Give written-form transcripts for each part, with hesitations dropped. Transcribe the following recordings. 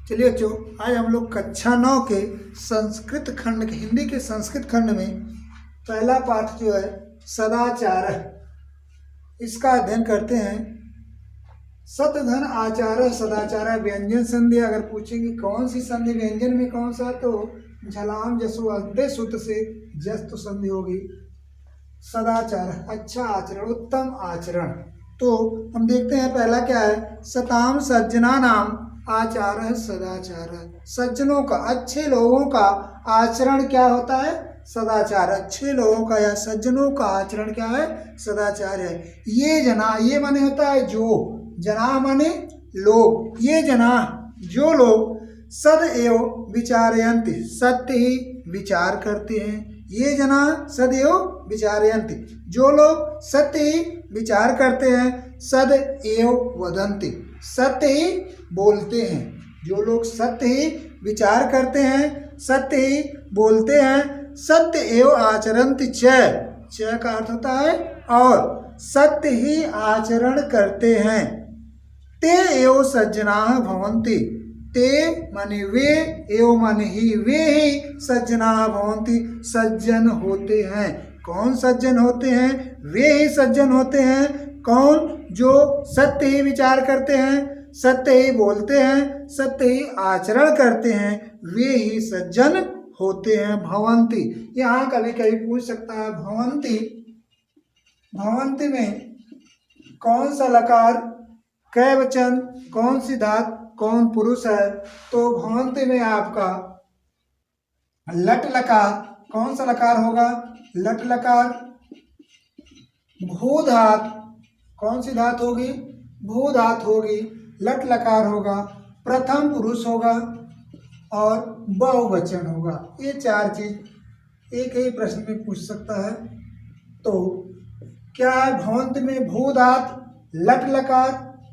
चलिए बच्चों, आज हम लोग कक्षा 9 के संस्कृत खंड के हिंदी के संस्कृत खंड में पहला पाठ जो है सदाचार, इसका अध्ययन करते हैं। सत धन आचार सदाचार व्यंजन संधि अगर पूछेंगे कौन सी संधि व्यंजन में कौन सा, तो झलाम जसु अद्य सूत्र से जस्तु संधि होगी। सदाचार अच्छा आचरण, उत्तम आचरण। तो हम देखते हैं पहला क्या है, सताम सज्जना नाम आचार सदाचार। सज्जनों का, अच्छे लोगों का आचरण क्या होता है, सदाचार। अच्छे लोगों का या सज्जनों का आचरण क्या है, सदाचार है। ये जना, ये माने होता है जो, जना माने लोग, ये जना जो लोग सदैव विचारयन्ति, सत्य ही विचार करते हैं। ये जना सदैव विचारयन्ति, जो लोग सत्य ही विचार करते हैं। सदैव वदन्ति, सत्य ही बोलते हैं। जो लोग सत्य ही विचार करते हैं, सत्य ही बोलते हैं। सत्य एव आचरन्ति च का अर्थ होता है और, सत्य ही आचरण करते हैं। ते एव सज्जनाः भवन्ति, ते माने वे, एव माने ही, वे ही सज्जनाः भवन्ति सज्जन होते हैं। कौन सज्जन होते हैं, वे ही सज्जन होते हैं। कौन, जो सत्य ही विचार करते हैं, सत्य ही बोलते हैं, सत्य ही आचरण करते हैं, वे ही सज्जन होते हैं। भवन्ति, यहाँ कभी कभी पूछ सकता है भवन्ति, भवन्ति में कौन सा लकार, कै वचन, कौन सी धातु, कौन पुरुष है। तो भवन्ति में आपका लट लकार, कौन सा लकार होगा, लट लकार। भू धातु, कौन सी धातु होगी, भू धातु होगी। लट लकार होगा, प्रथम पुरुष होगा और बहुवचन होगा। ये चार चीज एक ही प्रश्न में पूछ सकता है। तो क्या है, भवन्ति में भू धातु, लट लकार,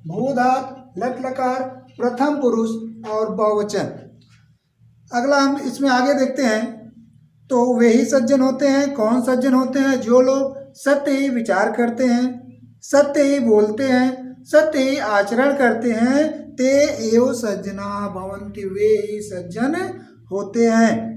भू धातु, लट लकार, प्रथम पुरुष और बहुवचन। अगला हम इसमें आगे देखते हैं। तो वे ही सज्जन होते हैं, कौन सज्जन होते हैं, जो लोग सत्य ही विचार करते हैं, सत्य ही बोलते हैं, सत्य ही आचरण करते हैं। ते एव सज्जना भवन्ति, वे ही सज्जन होते हैं।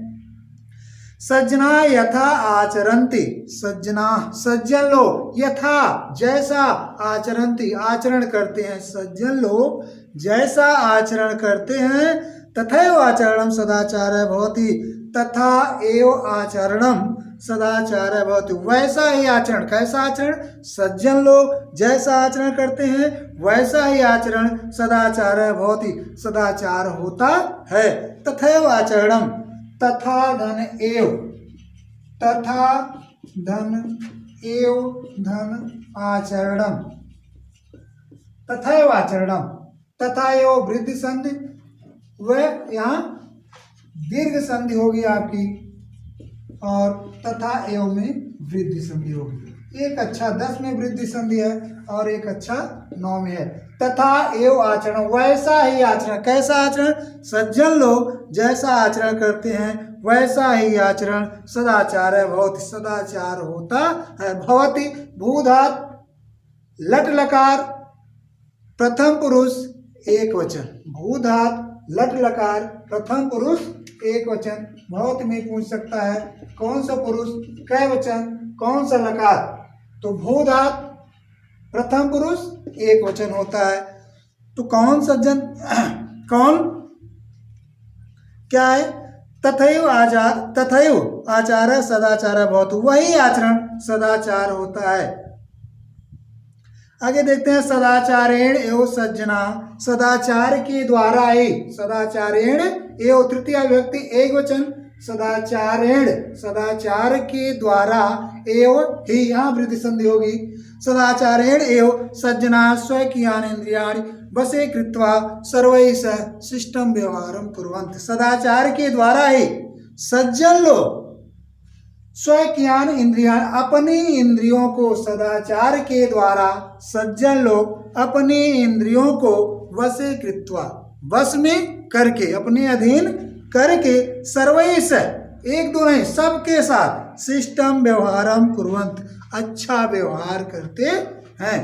सज्जना यथा आचरन्ति, सज्जना सज्जन लोग, यथा जैसा, आचरन्ति आचरण करते हैं। सज्जन लोग जैसा आचरण करते हैं। तथैव आचरणं सदाचारः भवति, तथा एव आचरणं सदाचारः भवति, वैसा ही आचरण। कैसा आचरण, सज्जन लोग जैसा आचरण करते हैं वैसा ही आचरण सदाचारः भवति, सदाचार होता है। तथैव आचरणं, तथा धन एव, तथा धन एव धन आचरणं, तथैव आचरणं, तथा एव वृद्धि संधि, वह यहाँ दीर्घ संधि होगी आपकी, और तथा एव में वृद्धि संधि होगी। एक अच्छा 10 में वृद्धि संधि है और एक अच्छा 9 में है। तथा एव आचरण, वैसा ही आचरण। कैसा आचरण, सज्जन लोग जैसा आचरण करते हैं वैसा ही आचरण सदाचार है, भवति सदाचार होता है। भवति भू धातु, लट लकार, प्रथम पुरुष एक वचन। भू धातु, लट लकार, प्रथम पुरुष एक वचन। भवति में पूछ सकता है कौन सा पुरुष, कै वचन, कौन सा लकार। तो भू धातु, प्रथम पुरुष एक वचन होता है। तो कौन सज्जन, कौन क्या है, तथैव आचार, तथैव आचार सदाचार भवतु, वही आचरण सदाचार होता है। आगे देखते हैं, सदाचारेण एव सज्जना, सदाचार के द्वारा ही, सदाचारेण एव तृतीया विभक्ति एक वचन, सदाचारेण सदाचार के द्वारा, एव ही यहाँ वृद्धि संधि होगी। सदाचारेण एव सज्जना स्वकीयानि इंद्रियाणि वशे कृत्वा सर्वैः सह शिष्टं व्यवहारं कुर्वन्ति, सदाचार के द्वारा ही सज्जन लोग स्वकीयान इंद्रियान, अपनी इंद्रियों को, सदाचार के द्वारा सज्जन लोग अपनी इंद्रियों को वशे कृत्वा, वश में करके, अपने अधीन करके, सर्वैः एक दो नहीं सबके साथ, शिष्टम व्यवहारम कुर्वन्ति, अच्छा व्यवहार करते हैं।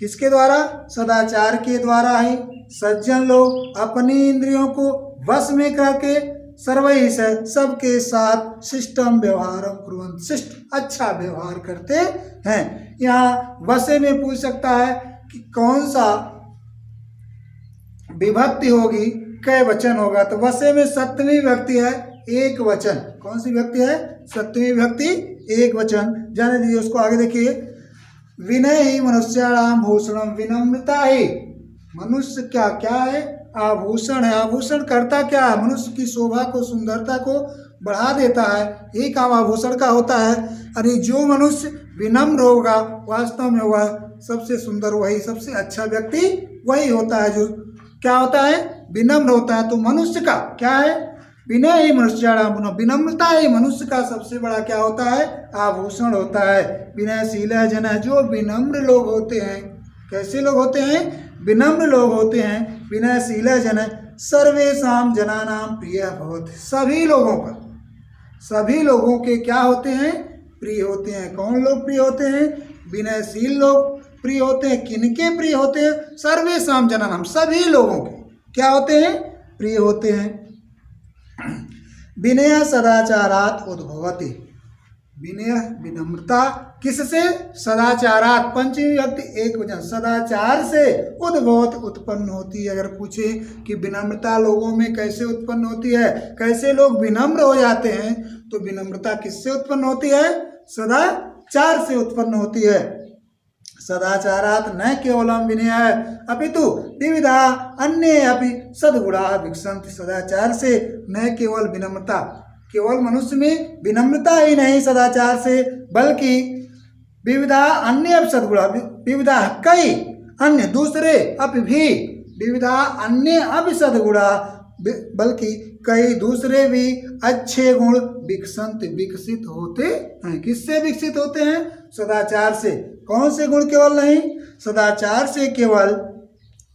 किसके द्वारा, सदाचार के द्वारा ही। सज्जन लोग अपनी इंद्रियों को वश में करके सर्वैः सह सबके साथ शिष्टम व्यवहारम कुर्वन्ति, शिष्ट अच्छा व्यवहार करते हैं। यहाँ वसे में पूछ सकता है कि कौन सा विभक्ति होगी, कै वचन होगा, तो वसे में सप्तमी विभक्ति है, एक वचन। कौन सी विभक्ति है? सप्तमी विभक्ति, एक वचन। जाने दीजिए उसको, आगे देखिए। विनय ही मनुष्याणाम भूषणम, विनम्रता ही मनुष्य क्या क्या है? आभूषण है। आभूषण करता क्या है? मनुष्य की शोभा को, सुंदरता को बढ़ा देता है, यही काम आभूषण का होता है। अरे जो मनुष्य विनम्र होगा, वास्तव में वह सबसे सुंदर, वही सबसे अच्छा व्यक्ति वही होता है जो क्या होता है? विनम्र होता है। तो मनुष्य का क्या है? विनय ही मनुष्याणाम, विनम्रता ही मनुष्य का सबसे बड़ा क्या होता है? आभूषण होता है। विनयशील जन, जो विनम्र लोग होते हैं, कैसे लोग होते हैं? विनम्र लोग होते हैं। विनयशील जन सर्वेषां जनानां प्रिय भवति, सभी लोगों का, सभी लोगों के क्या होते हैं? प्रिय होते हैं। कौन लोग प्रिय होते हैं? विनयशील लोग प्रिय होते हैं। किनके प्रिय होते हैं? सर्वेषां जनानां, सभी लोगों के क्या होते हैं? प्रिय होते हैं। विनय सदाचारात् उद्भवति, विनय विनम्रता किससे? सदाचारात्, पंचमी विभक्ति एक वचन, सदाचार से उद्भवत उत्पन्न होती है। अगर पूछे कि विनम्रता लोगों में कैसे उत्पन्न होती है, कैसे लोग विनम्र हो जाते हैं, तो विनम्रता किससे उत्पन्न होती है? सदाचार से उत्पन्न होती है। सदाचारात् न केवलम विनय अपितु विविधा अन्य अपि सद्गुणा विकसन्ति, सदाचार से न केवल विनम्रता, केवल मनुष्य में विनम्रता ही नहीं सदाचार से, बल्कि विविधा अन्य सद्गुणा, विविधा कई अन्य दूसरे अपि भी, विविधा अन्य अपि सद्गुणा, बल्कि कई दूसरे भी अच्छे गुण विकसंत, विकसित होते हैं। किससे विकसित होते हैं? सदाचार से। कौन से गुण केवल नहीं? सदाचार से केवल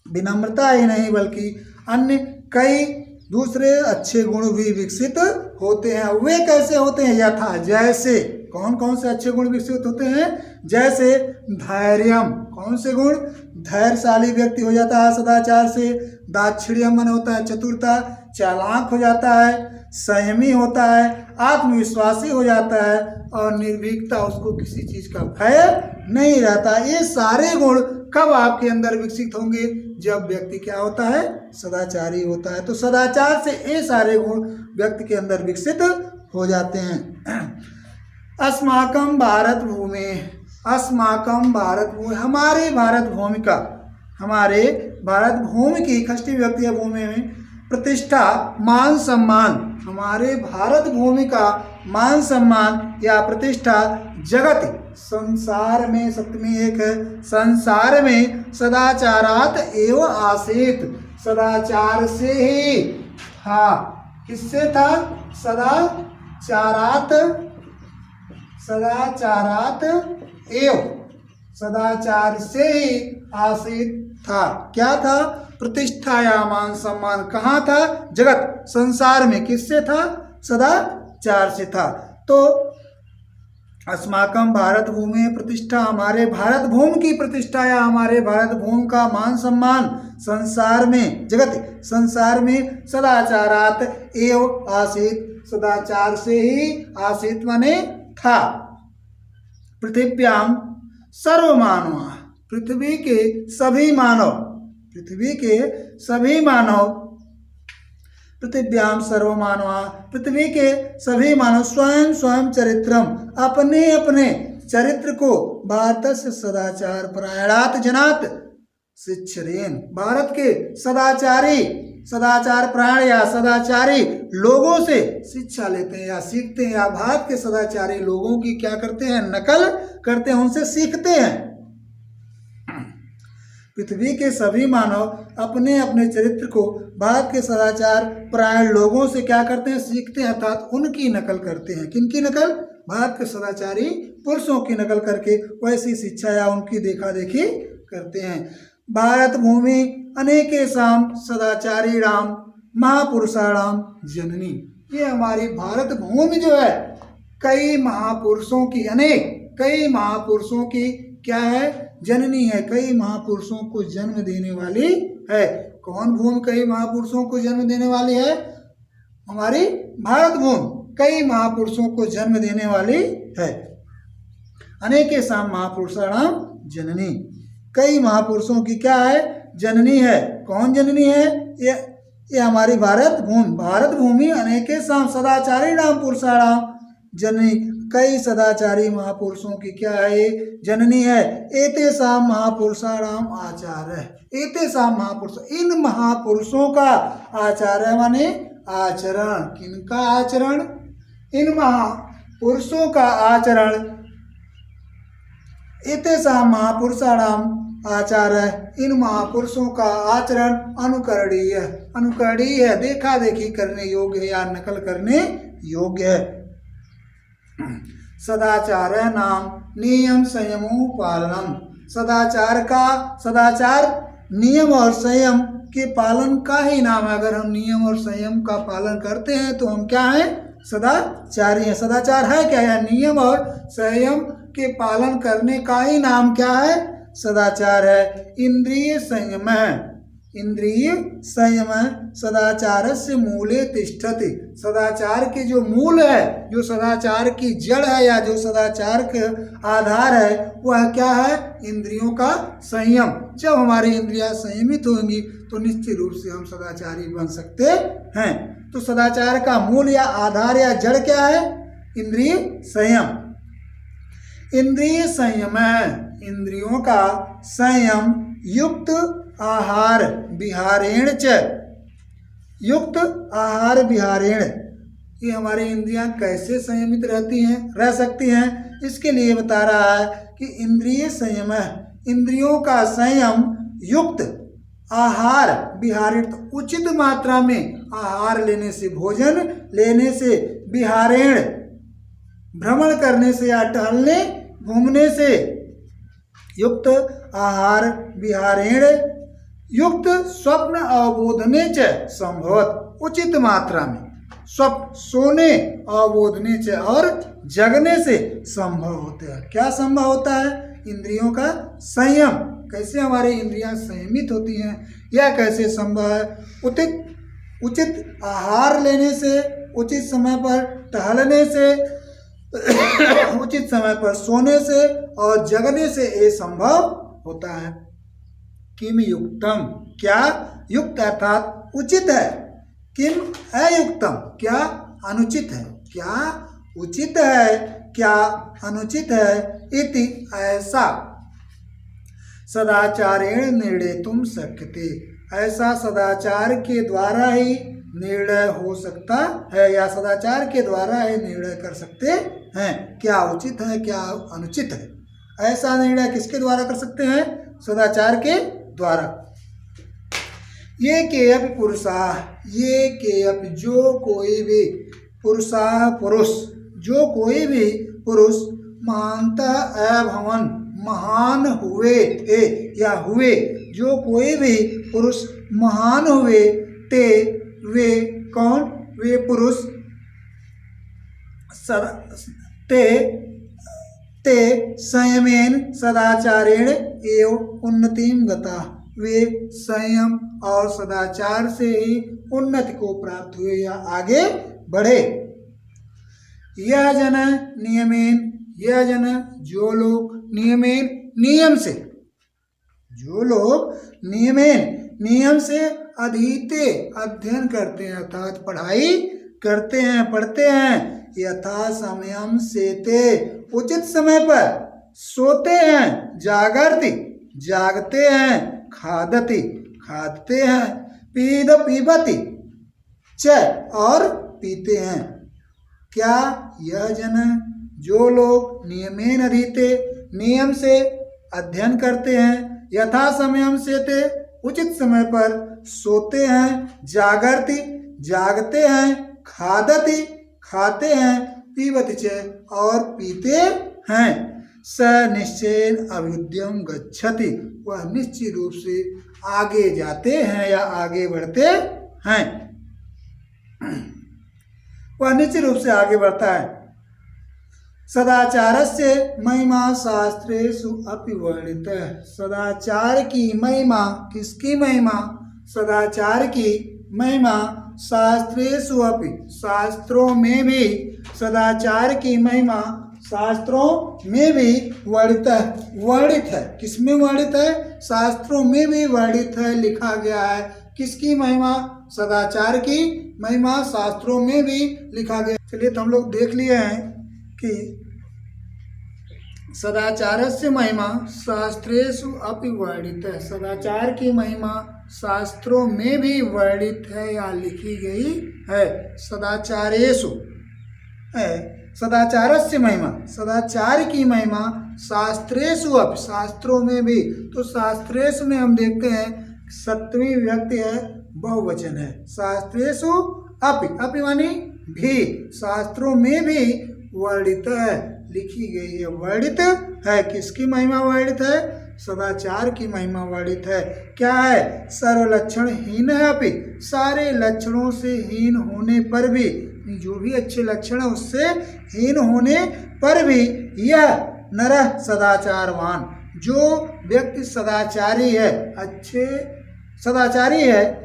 विनम्रता ही नहीं, बल्कि अन्य कई दूसरे अच्छे गुण भी विकसित होते हैं। वे कैसे होते हैं? यथा, जैसे। कौन कौन से अच्छे गुण विकसित होते हैं? जैसे धैर्यम, कौन से गुण? धैर्यशाली व्यक्ति हो जाता है सदाचार से। दाक्षिण्यम मन होता है चतुरता, चालाक हो जाता है, संयमी होता है, आत्मविश्वासी हो जाता है, और निर्भीकता, उसको किसी चीज का भय नहीं रहता। ये सारे गुण कब आपके अंदर विकसित होंगे? जब व्यक्ति क्या होता है? सदाचारी होता है। तो सदाचार से ये सारे गुण व्यक्ति के अंदर विकसित हो जाते हैं। अस्माकं भारत भूमि, अस्माकं भारत भूमि, हमारे भारत भूमि का, हमारे भारत भूमि की षष्ठी विभक्ति है भूमि में, प्रतिष्ठा मान सम्मान, हमारे भारत भूमि का मान सम्मान या प्रतिष्ठा जगत, संसार में, सप्तमी एक है, संसार में सदाचारात एव आसीत, सदाचार से ही था। किससे था? सदाचारात, सदाचारात एव, सदाचार से ही आसीत था। क्या था? प्रतिष्ठा या मान सम्मान। कहाँ था? जगत, संसार में। किससे था? सदाचार से था। तो अस्माकं भारत भूमि प्रतिष्ठा, हमारे भारत भूमि की प्रतिष्ठा या हमारे भारत भूमि का मान सम्मान संसार में, जगत संसार में सदाचारात एव आसीत, सदाचार से ही आसीत माने था। पृथिव्याम सर्वमानव, पृथ्वी के सभी मानव, पृथ्वी के सभी मानव, पृथिव्याम सर्वमानव, पृथ्वी के सभी मानव स्वयं स्वयं चरित्रम, अपने अपने चरित्र को भारतस्य सदाचार परायणात् जनात् शिक्षरेन, भारत के सदाचारी, सदाचार प्राण या सदाचारी लोगों से शिक्षा लेते हैं या सीखते हैं, या भारत के सदाचारी लोगों की क्या करते हैं? नकल करते हैं, उनसे सीखते हैं। पृथ्वी के सभी मानव अपने अपने चरित्र को भारत के सदाचार प्राण लोगों से क्या करते हैं? सीखते हैं, अर्थात उनकी नकल करते हैं। किनकी नकल? भारत के सदाचारी पुरुषों की नकल करके वैसी शिक्षा या उनकी देखा देखी करते हैं। भारत भूमि अनेकेषां सदाचारीणां महापुरुषाणां जननी, ये हमारी भारत भूमि जो है कई महापुरुषों की, अनेक कई महापुरुषों की क्या है? जननी है, कई महापुरुषों को जन्म देने वाली है। कौन भूमि कई महापुरुषों को जन्म देने वाली है? हमारी भारत भूमि कई महापुरुषों को जन्म देने वाली है। अनेकेषां महापुरुषाणाम जननी, कई महापुरुषों की क्या है? जननी है। कौन जननी है? ये हमारी भारत भूमि अनेकेषां सदाचारिणाम पुरुषाणाम जननी, कई सदाचारी महापुरुषों की क्या है? जननी है। एतेषां महापुरुषाणाम आचार्य, एतेषां महापुरुष, इन महापुरुषों का आचार्य माने आचरण। किनका आचरण? इन महापुरुषों का आचरण। एतेषां महापुरुषाणाम आचार्य, इन महापुरुषों का आचरण अनुकरणीय, अनुकरणीय है, देखा देखी करने योग्य है या नकल करने योग्य है। सदाचार नाम नियम संयमो पालनम, सदाचार का, सदाचार नियम और संयम के पालन का ही नाम है। अगर हम नियम और संयम का पालन करते हैं तो हम क्या हैं? सदाचारी हैं। सदाचार है क्या? है नियम और संयम के पालन करने का ही नाम क्या है? सदाचार है। इंद्रिय संयम है, इंद्रिय संयम सदाचारस्य मूले तिष्ठति, सदाचार के जो मूल है, जो सदाचार की जड़ है या जो सदाचार के आधार है, वह क्या है? इंद्रियों का संयम। जब हमारी इंद्रियां संयमित होंगी तो निश्चित रूप से हम सदाचारी बन सकते हैं। तो सदाचार का मूल या आधार या जड़ क्या है? इंद्रिय संयम। इंद्रिय संयम है, इंद्रियों का संयम युक्त आहार विहारेण च, युक्त आहार विहारेण, ये हमारी इंद्रियां कैसे संयमित रहती हैं, रह सकती हैं, इसके लिए बता रहा है कि इंद्रिय संयम है, इंद्रियों का संयम युक्त आहार विहारेण, उचित मात्रा में आहार लेने से, भोजन लेने से, विहारेण भ्रमण करने से या टहलने घूमने से, युक्त आहार विहारेण युक्त स्वप्न अवबोधने च संभवत, उचित मात्रा में स्वप्न, सोने, अवबोधने च और जगने से संभव होते हैं। क्या संभव होता है? इंद्रियों का संयम। कैसे हमारी इंद्रियां संयमित होती हैं, यह कैसे संभव है? उचित आहार लेने से, उचित समय पर टहलने से, उचित समय पर सोने से और जगने से ये संभव होता है। किम युक्तम, क्या? युक्त अर्थात उचित है। किम अयुक्तम, क्या? अनुचित है। क्या उचित है, क्या अनुचित है? इति ऐसा सदाचारेण निर्णेतुम शक्यते, ऐसा सदाचार के द्वारा ही निर्णय हो सकता है या सदाचार के द्वारा ही निर्णय कर सकते हैं क्या उचित है क्या अनुचित है। ऐसा निर्णय किसके द्वारा कर सकते हैं? सदाचार के द्वारा। ये के अपि पुरुषाः, ये के अपि जो कोई भी, पुरुषाः पुरुष, जो कोई भी पुरुष, महानतः अभवन, महान हुए या हुए, जो कोई भी पुरुष महान हुए, ते वे कौन? वे पुरुष ते संयमेन सदाचारेण एव उन्नतिम गता, वे संयम और सदाचार से ही उन्नति को प्राप्त हुए या आगे बढ़े। यह जन नियमेन, यह जन जो लोग नियमेन नियम से, जो लोग नियमेन नियम से अधीते अध्ययन करते हैं अर्थात पढ़ाई करते हैं, पढ़ते हैं, यथा समयम सेते उचित समय पर सोते हैं, जागरति जागते हैं, खादति खाते हैं, पीबति च और पीते हैं। क्या? यह जन जो लोग नियमेन अधीते नियम से अध्ययन करते हैं, यथा समयम सेते उचित समय पर सोते हैं, जागरति जागते हैं, खादति खाते हैं, पीबति च और पीते हैं, स निश्चयेन अभ्युद्यम गच्छति, वह निश्चित रूप से आगे जाते हैं या आगे बढ़ते हैं, वह निश्चित रूप से आगे बढ़ता है। सदाचारस्य महिमा शास्त्रेषु अपि वर्णितः, सदाचार की महिमा, किसकी महिमा? सदाचार की महिमा शास्त्रेषु अपि, शास्त्रों में भी सदाचार की महिमा शास्त्रों में भी वर्णित है। किसमें वर्णित है? शास्त्रों में भी वर्णित है, लिखा गया है। किसकी महिमा? सदाचार की महिमा शास्त्रों में भी लिखा गया। चलिए तो हम लोग देख लिए हैं कि सदाचारस्य महिमा शास्त्रेषु अपि वर्णित है। सदाचार की महिमा शास्त्रों में भी वर्णित है या लिखी गई है। सदाचारेषु सदाचारस्य महिमा, सदाचार की महिमा शास्त्रेषु अपि, शास्त्रों में भी। तो शास्त्रेषु में हम देखते हैं सप्तमी विभक्ति है, बहुवचन है। शास्त्रेषु अपि, अपि मानी भी, शास्त्रों में भी वर्णित है, लिखी गई है, वर्णित है। किसकी महिमा वर्णित है? सदाचार की महिमा वर्णित है। क्या है? सर्वलक्षण हीन है अपि, सारे लक्षणों से हीन होने पर भी, जो भी अच्छे लक्षण है उससे हीन होने पर भी, यह नरः सदाचारवान, जो व्यक्ति सदाचारी है, अच्छे सदाचारी है,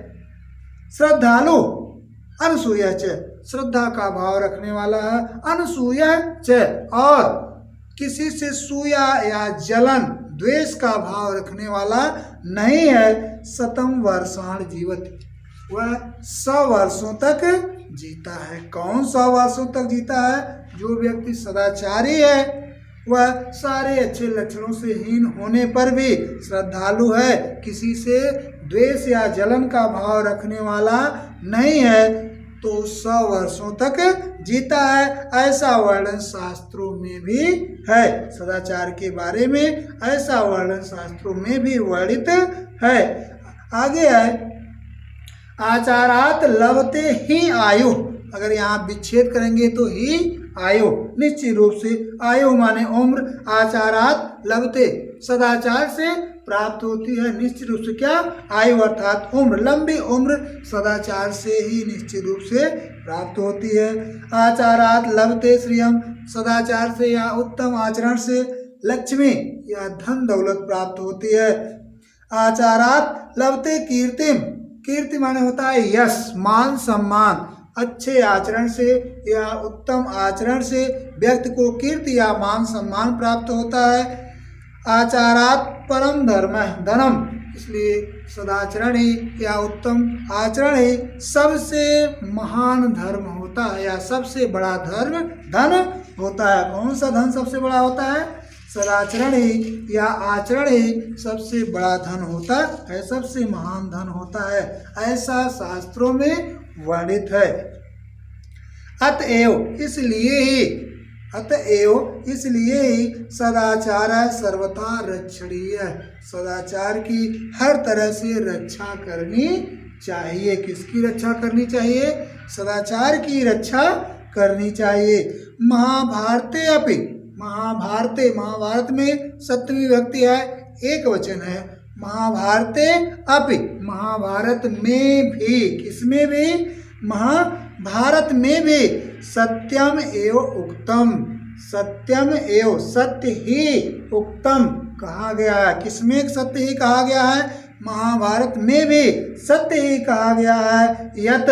श्रद्धालु अनसूया च, श्रद्धा का भाव रखने वाला है, अनसूया च, और किसी से सूया या जलन द्वेष का भाव रखने वाला नहीं है। शतम वर्षाण जीवति, वह 100 वर्षों तक जीता है। कौन 100 वर्षों तक जीता है? जो व्यक्ति सदाचारी है, वह सारे अच्छे लक्षणों से हीन होने पर भी श्रद्धालु है, किसी से द्वेष या जलन का भाव रखने वाला नहीं है, तो 100 वर्षों तक जीता है। ऐसा वर्णन शास्त्रों में भी है। सदाचार के बारे में ऐसा वर्णन शास्त्रों में भी वर्णित है। आगे है आचारात लभते ही आयु। अगर यहाँ विच्छेद करेंगे तो ही आयु, निश्चित रूप से आयु माने उम्र। आचारात लभते, सदाचार से प्राप्त होती है निश्चित रूप से क्या? आयु अर्थात उम्र, लंबी उम्र सदाचार से ही निश्चित रूप से प्राप्त होती है। आचारात लभते श्रियम, सदाचार से या उत्तम आचरण से लक्ष्मी या धन दौलत प्राप्त होती है। आचारात लभते कीर्तिम, कीर्ति माने होता है यश, मान, सम्मान। अच्छे आचरण से या उत्तम आचरण से व्यक्ति को कीर्ति या मान सम्मान प्राप्त होता है। आचारात परम धर्म है धनम, इसलिए सदाचरण ही या उत्तम आचरण ही सबसे महान धर्म होता है या सबसे बड़ा धर्म धन होता है। कौन सा धन सबसे बड़ा होता है? सदाचरण ही या आचरण ही सबसे बड़ा धन होता है, सबसे महान धन होता है, ऐसा शास्त्रों में वर्णित है। अतएव इसलिए ही सदाचार सर्वथा रक्षणीय, सदाचार की हर तरह से रक्षा करनी चाहिए। किसकी रक्षा करनी चाहिए? सदाचार की रक्षा करनी चाहिए। महाभारते अपि, महाभारते, महाभारत में सप्तमी विभक्ति है, एक वचन है। महाभारते अपि, महाभारत में भी, किसमें भी? महाभारत में भी सत्यम एव उक्तम, सत्यम एव, सत्य ही उक्तम कहा गया है। किसमें सत्य ही कहा गया है? महाभारत में भी सत्य ही कहा गया है। यत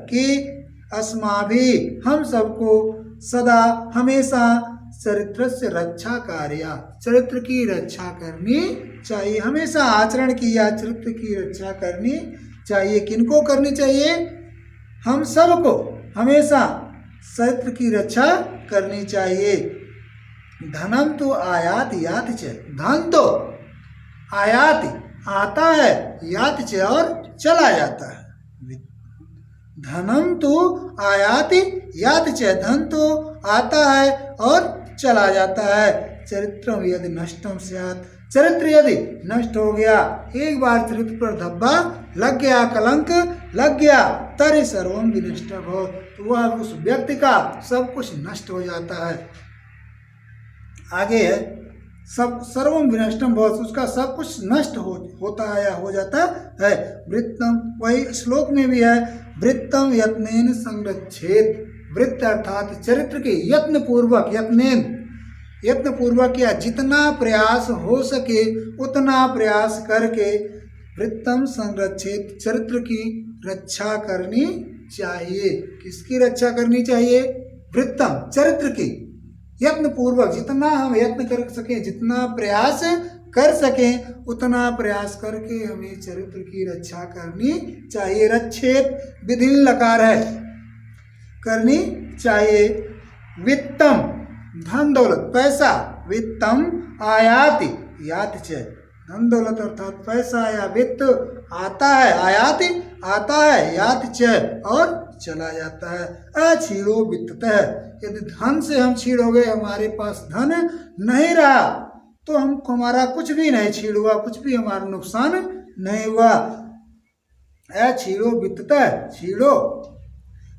कि अस्माभिः, हम सबको सदा हमेशा चरित्र से रक्षा कार्य, चरित्र की रक्षा करनी चाहिए। हमेशा आचरण की या चरित्र की रक्षा करनी चाहिए। किनको करनी चाहिए? हम सबको हमेशा चरित्र की रक्षा करनी चाहिए। धनम तो आयात यात च, धन तो आयात आता है, यात च और चला जाता है। धनम तो आयात यात च, धन तो आता है और चला जाता है। चरित्रम यदि नष्टम स्यात्, चरित्र यदि नष्ट हो गया, एक बार चरित्र पर धब्बा लग गया, कलंक लग गया, तरि सर्वम विनष्ट हो, तो वह उस व्यक्ति का सब कुछ नष्ट हो जाता है। आगे है सब सर्वम विनष्टम भवत्, उसका सब कुछ नष्ट होता है या हो जाता है। वृत्तम, वही श्लोक में भी है, वृत्तम यत्नेन संरक्षेत, वृत्त अर्थात चरित्र के यत्न पूर्वक या जितना प्रयास हो सके उतना प्रयास करके वृत्तम संरक्षित, चरित्र की रक्षा करनी चाहिए। किसकी रक्षा करनी चाहिए? वृत्तम, चरित्र की। यत्न पूर्वक, जितना हम यत्न कर सकें, जितना प्रयास कर सकें, उतना प्रयास करके हमें चरित्र की रक्षा करनी चाहिए। रक्षेत विधि लकार है, करनी चाहिए। वित्तम, धन दौलत, पैसा। वित्तम आयाति, याति च, धन दौलत अर्थात पैसा या वित्त आता है, आयाति आता है, याति च और चला जाता है। अछीड़ो वित्ततः, यदि धन से हम छीड़ हो गए, हमारे पास धन नहीं रहा, तो हमारा कुछ भी नहीं छीड़ हुआ, कुछ भी हमारा नुकसान नहीं हुआ। अछीड़ो वित्ततः, छीड़ो।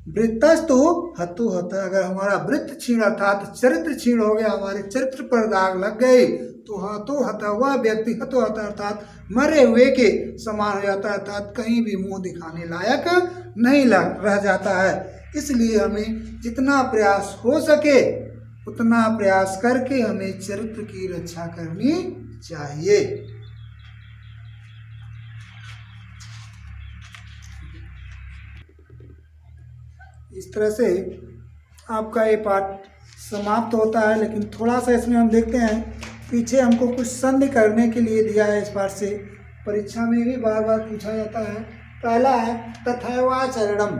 वृत्तस्तु हतु हत, अगर हमारा वृत्त छीण अर्थात चरित्र छीण हो गया, हमारे चरित्र पर दाग लग गई, तो हतो हत, वह व्यक्ति हतो हत अर्थात मरे हुए के समान हो जाता है, अर्थात कहीं भी मुंह दिखाने लायक नहीं रह जाता है। इसलिए हमें जितना प्रयास हो सके उतना प्रयास करके हमें चरित्र की रक्षा करनी चाहिए। इस तरह से आपका ये पाठ समाप्त होता है, लेकिन थोड़ा सा इसमें हम देखते हैं, पीछे हमको कुछ संधि करने के लिए दिया है। इस पाठ से परीक्षा में भी बार बार पूछा जाता है। पहला है तथैवाचरणम,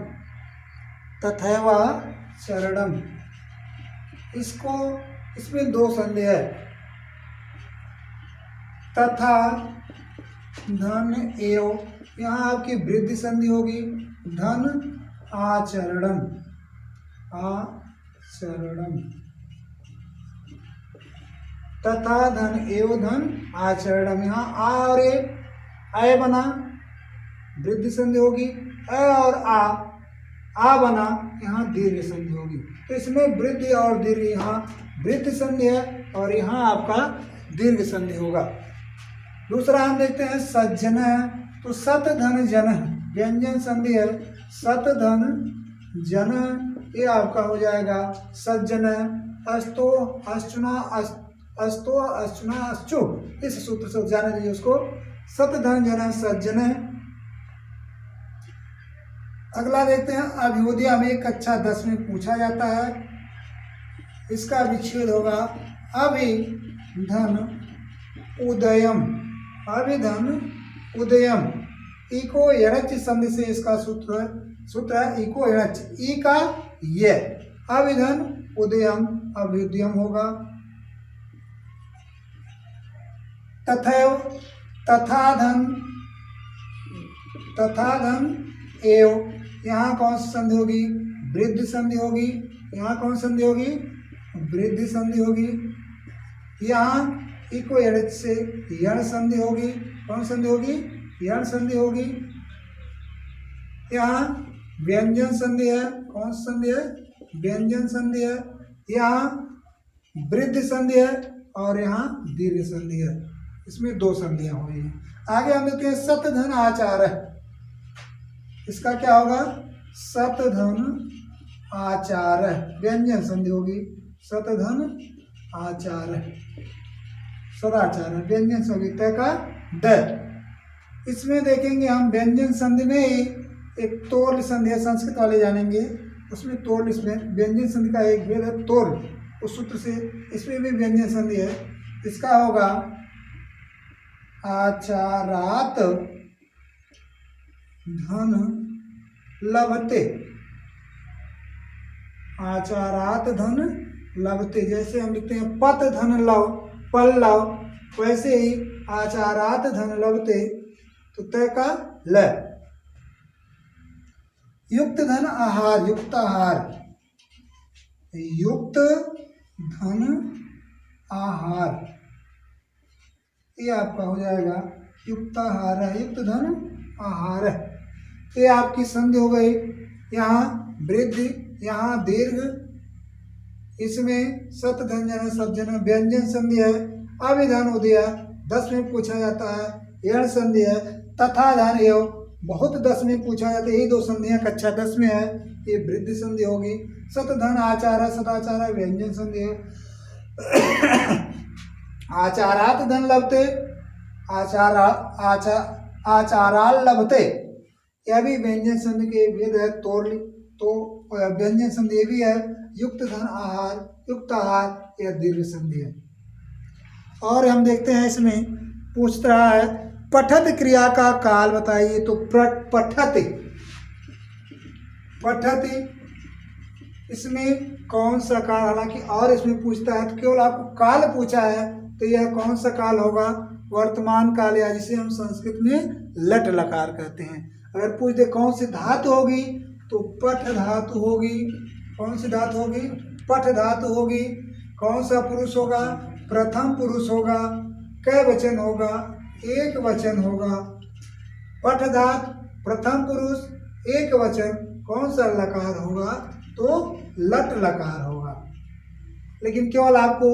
तथैवाचरणम, इसमें दो संधि है। तथा धन एव, यहाँ आपकी वृद्धि संधि होगी। धन आचरणम, आचरणम, तथा धन एव धन आचरणम, यहाँ आ और ए बना, वृद्धि संधि होगी। अ और आ बना, यहाँ दीर्घ संधि होगी। तो इसमें वृद्धि और दीर्घ, यहाँ वृद्धि संधि है और यहाँ आपका दीर्घ संधि होगा। दूसरा हम देखते हैं सज्जन है, तो सत धन जन, व्यंजन संधि है। सत धन जन, ये आपका हो जाएगा सज्जन। अस्तो अश्चुना, अस्तो अश्चुना अश्चु, इस सूत्र से जाने दीजिए उसको। सत धन जन सज्जन। अगला देखते हैं अभ्युदय में, कक्षा 10 में पूछा जाता है। इसका विच्छेद होगा अभिधन उदयम, अभिधन उदयम। इको यणच संधि से इसका सूत्र है इको यणच, ई का ये, अभिधन उदयम, अभ्युदयम होगा। तथैव, तथा धन एव, यहाँ कौन सी संधि होगी? वृद्धि संधि होगी। यहाँ कौन संधि होगी? वृद्धि संधि होगी। यहाँ इको यणच से यण संधि होगी। कौन संधि होगी? यण संधि होगी। यहाँ व्यंजन संधि है। कौन सी संधि है? व्यंजन संधि है। यहाँ वृद्धि संधि है और यहाँ दीर्घ संधि है। इसमें दो संधियां हुई हैं। आगे हम देखते हैं सतधन आचार है। इसका क्या होगा? सतधन आचार, व्यंजन संधि होगी। सतधन आचार, सदाचार, व्यंजन संधि तय का द। इसमें देखेंगे हम व्यंजन संधि में ही एक तोल संधि है, संस्कृत वाले जानेंगे। उसमें तोल, इसमें व्यंजन संधि का एक भेद है तोल, उस सूत्र से इसमें भी व्यंजन संधि है। इसका होगा आचारात धन लभते, आचारात धन लभते। जैसे हम लिखते हैं पत धन लव, पल लव, वैसे ही आचारात धन लभते, तो तय का ल। युक्त धन आहार, युक्त आहार, युक्त धन आहार, ये आपका हो जाएगा युक्त आहार है, युक्त धन आहार है। ये आपकी संधि हो गई। यहाँ वृद्धि, यहाँ दीर्घ, इसमें सत धन जन सज्जन, व्यंजन संधि है। अभिधन उदय 10 में पूछा जाता है, यण संधि है। तथा धन एव बहुत 10 में पूछा जाता है। यही दो संधियां कक्षा 10 में है। ये वृद्धि संधि होगी। सत धन आचार, सदाचार, व्यंजन संधि है। आचारात धन लभते, आचाराल लभते, यह भी व्यंजन संधि के भेद है। तो व्यंजन संधि ये भी है। युक्त धन आहार, युक्त आहार, यह दीर्घ संधि है। और हम देखते हैं इसमें पूछ रहा है पठत क्रिया का काल बताइए। तो पठति इसमें कौन सा काल, हालांकि और इसमें पूछता है तो केवल आपको काल पूछा है, तो यह कौन सा काल होगा? वर्तमान काल, या जिसे हम संस्कृत में लट लकार कहते हैं। अगर पूछ दे कौन सी धातु होगी, तो पठ धातु होगी। कौन सी धातु होगी? पठ धातु होगी। कौन सा पुरुष होगा? प्रथम पुरुष होगा। कै वचन होगा? एक वचन होगा। पठ धातु, प्रथम पुरुष, एक वचन, कौन सा लकार होगा? तो लट लकार होगा। लेकिन केवल आपको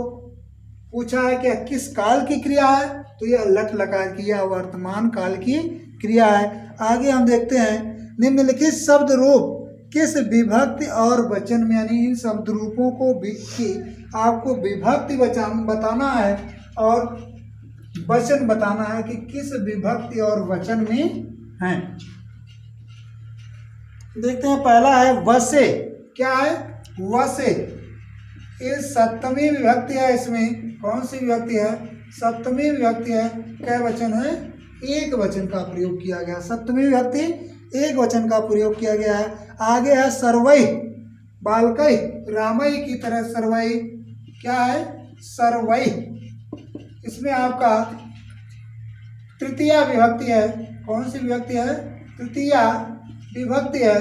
पूछा है कि किस काल की क्रिया है, तो यह लट लकार की, यह वर्तमान काल की क्रिया है। आगे हम देखते हैं निम्नलिखित शब्द रूप किस विभक्ति और वचन में, यानी इन शब्द रूपों को आपको विभक्ति बताना है और वचन बताना है कि किस विभक्ति और वचन में है। देखते हैं, पहला है वसे। क्या है? वसे। ये सप्तमी विभक्ति है। इसमें कौन सी विभक्ति है? सप्तमी विभक्ति है। कै वचन है? एक वचन का प्रयोग किया गया। सप्तमी विभक्ति एक वचन का प्रयोग किया गया है। आगे है सर्वई, बालकई, रामई की तरह सर्वई। क्या है? सर्वई। इसमें आपका तृतीया विभक्ति है। कौन सी विभक्ति है? तृतीया विभक्ति है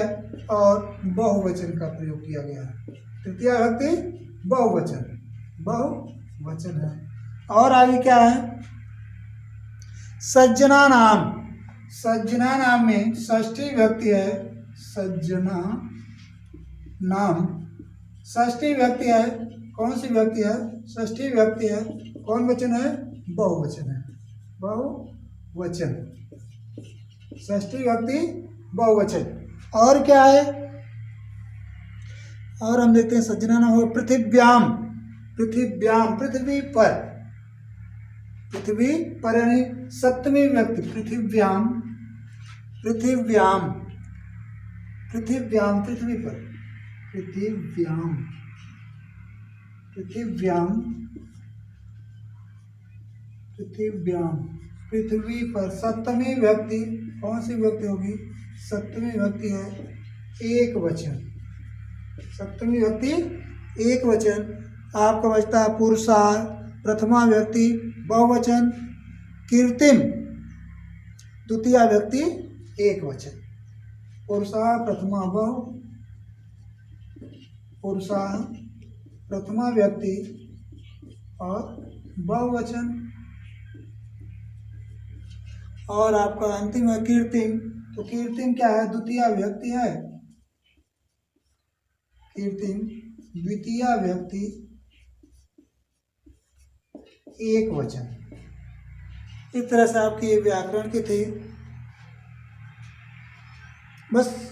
और बहुवचन का प्रयोग किया गया है। तृतीया विभक्ति बहुवचन है। और आगे क्या है? सज्जना नाम। सज्जना नाम में षष्ठी विभक्ति है। सज्जना नाम षष्ठी विभक्ति है। कौन सी विभक्ति है? षष्ठी विभक्ति है। कौन वचन है? बहुवचन है। बहुवचन, षष्ठी विभक्ति बहुवचन। और क्या है? और हम देखते हैं सज्जना नाम हो पृथिव्याम। पृथिव्याम, पृथ्वी पर, पृथ्वी पर यानी सप्तमी विभक्ति। पृथिव्याम, पृथिव्याम, पृथिव्याम, पृथ्वी पर, पृथिव्याम, पृथिव्याम, पृथिव्याम, पृथ्वी पर। सप्तमी विभक्ति, कौन सी विभक्ति होगी? सप्तमी विभक्ति है एक वचन। सप्तमी विभक्ति एक वचन। आपका बचता है पुरुषा, प्रथमा विभक्ति बहुवचन, कीर्तिम द्वितीया विभक्ति एक वचन। पुरुषा प्रथमा बहु, पुरुषा प्रथमा विभक्ति और बहुवचन। और आपका अंतिम है कीर्तिम। तो कीर्तिम क्या है? द्वितीया विभक्ति है। कीर्तिम द्वितीया विभक्ति एक वचन। इस तरह से आपकी व्याकरण की थी। बस